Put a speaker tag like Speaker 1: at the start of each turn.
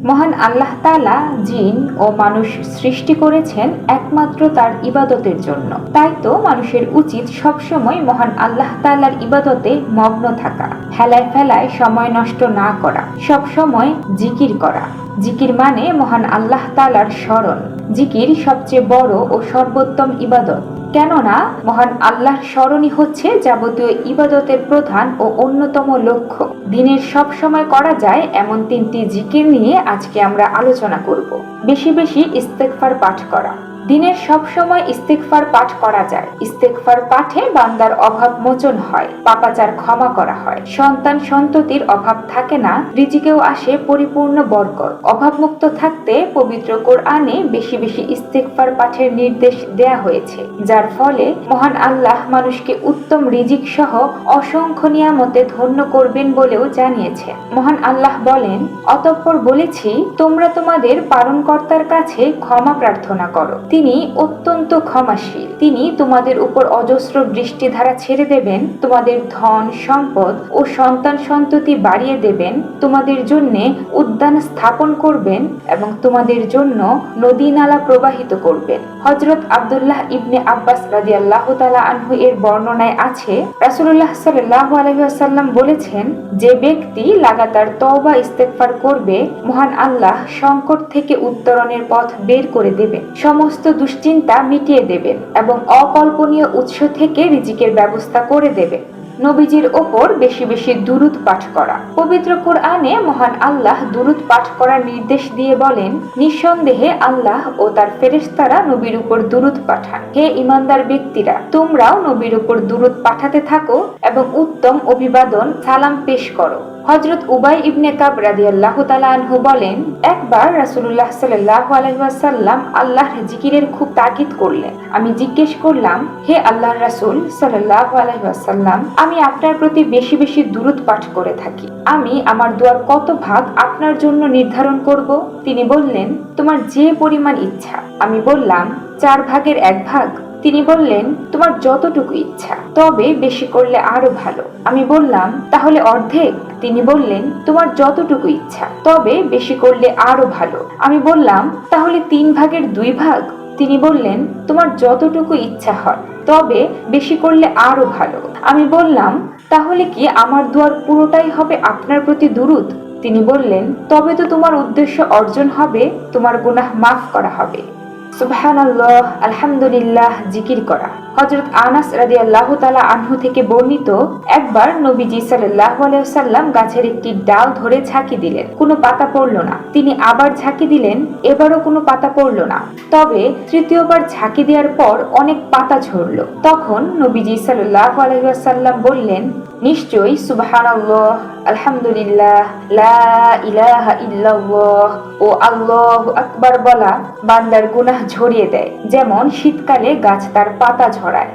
Speaker 1: মহান আল্লাহ তাআলা জিন ও মানুষ সৃষ্টি করেছেন একমাত্র তার ইবাদতের জন্য। তাই তো মানুষের উচিত সবসময় মহান আল্লাহ তাআলার ইবাদতে মগ্ন থাকা, হেলায় ফেলায় সময় নষ্ট না করা, সব সময় জিকির করা। জিকির মানে মহান আল্লাহ তাআলার স্মরণ। জিকির সবচেয়ে বড় ও সর্বোত্তম ইবাদত, কেননা মহান আল্লাহর স্মরণই হচ্ছে যাবতীয় ইবাদতের প্রধান ও অন্যতম লক্ষ্য। দিনের সব সময় করা যায় এমন 3টি জিকির নিয়ে আজকে আমরা আলোচনা করব। বেশি বেশি ইস্তেগফার পাঠ করা। দিনের সব সময় ইস্তেগফার পাঠ করা যায়। ইস্তেগফার পাঠে বান্দার অভাব মোচন হয়, পাপাচার ক্ষমা করা হয়, সন্তান সন্ততির অভাব থাকে না, রিজিকেও আসে পরিপূর্ণ বরকত। অভাবমুক্ত থাকতে পবিত্র কোরআনে বেশি বেশি ইস্তেগফার পাঠের নির্দেশ দেয়া হয়েছে, যার ফলে মহান আল্লাহ মানুষকে উত্তম রিজিক সহ অসংখ্য নিয়ামতে ধন্য করবেন বলেও জানিয়েছে। মহান আল্লাহ বলেন, অতঃপর বলেছি তোমরা তোমাদের পালনকর্তার কাছে ক্ষমা প্রার্থনা করো, তিনি অত্যন্ত ক্ষমাশীল। তিনি তোমাদের উপর অজস্র বৃষ্টিধারা ছেড়ে দেবেন, তোমাদের ধন সম্পদ ও সন্তান সন্ততি বাড়িয়ে দেবেন, তোমাদের জন্য উদ্যান স্থাপন করবেন এবং তোমাদের জন্য নদী নালা প্রবাহিত করবেন। হযরত আব্দুল্লাহ ইবনে আব্বাস রাদিয়াল্লাহু তাআলা আনহু এর বর্ণনায় আছে, রাসূলুল্লাহ সাল্লাল্লাহু আলাইহি ওয়াসাল্লাম বলেছেন, যে ব্যক্তি লাগাতার তওবা ইস্তেগফার করবে, মহান আল্লাহ সংকট থেকে উত্তরণের পথ বের করে দেবেন, সমস্ত দুশ্চিন্তা মিটিয়ে দেবেন এবং অকল্পনীয় উৎস থেকে রিজিকের ব্যবস্থা করে দেবেন। নবীজির ওপর বেশি বেশি দুরূদ পাঠ করা। পবিত্র কোরআনে মহান আল্লাহ দুরূদ পাঠ করার নির্দেশ দিয়ে বলেন, নিঃসন্দেহে আল্লাহ ও তার ফেরেশতারা নবীর উপর দুরূদ পাঠান। হে ঈমানদার ব্যক্তিরা, তোমরাও নবীর উপর দুরূদ পাঠাতে থাকো এবং উত্তম অভিবাদন সালাম পেশ করো। হযরত উবাই ইবনে কাব রাদিয়াল্লাহু তাআলা আনহু বলেন, একবার রাসূলুল্লাহ সাল্লাল্লাহু আলাইহি ওয়াসাল্লাম আল্লাহর জিকিরের খুব তাকিদ করলেন। আমি জিজ্ঞেস করলাম, হে আল্লাহর রাসূল সাল্লাল্লাহু আলাইহি ওয়াসাল্লাম, আমি আপনার প্রতি বেশি বেশি দুরূদ পাঠ করে থাকি, আমি আমার দোয়ার কত ভাগ আপনার জন্য নির্ধারণ করব? তিনি বললেন, তোমার যে পরিমাণ ইচ্ছা। আমি বললাম, 4 ভাগের 1 ভাগ? তিনি বললেন, তোমার যতটুকু ইচ্ছা, তবে বেশি করলে আরো ভালো। আমি বললাম, তাহলে অর্ধেক? তিনি বললেন, তোমার যতটুকু ইচ্ছা, তবে বেশি করলে আরো ভালো। আমি বললাম, তাহলে 3 ভাগের 2 ভাগ? তিনি বললেন, তোমার যতটুকু ইচ্ছা হয়, তবে বেশি করলে আরো ভালো। আমি বললাম, তাহলে কি আমার দোয়ার পুরোটাই হবে আপনার প্রতি দুরূদ? তিনি বললেন, তবে তো তোমার উদ্দেশ্য অর্জন হবে, তোমার গুনাহ মাফ করা হবে। সুবহানাল্লাহ, আলহামদুলিল্লাহ জিকির করা। হযরত আনাস রাদিয়াল্লাহু তাআলা আনহু থেকে বর্ণিত, একবার নবীজি সাল্লাল্লাহু আলাইহি ওয়াসাল্লাম গাছের একটি ডাল ধরে ঝাঁকি দিলেন, কোনো পাতা পড়ল না। তিনি আবার ঝাঁকি দিলেন, এবারও কোনো পাতা পড়ল না। তবে তৃতীয়বার ঝাঁকি দেওয়ার পর অনেক পাতা ঝরল। তখন নবীজি সাল্লাল্লাহু আলাইহি ওয়াসাল্লাম বললেন, নিশ্চয়ই সুবহানাল্লাহ, আলহামদুলিল্লাহ, লা ইলাহা ইল্লাল্লাহ ও আল্লাহু আকবার বলা বান্দার গুনাহ ঝরিয়ে দেয়, যেমন শীতকালে গাছ তার পাতা ঝরায়।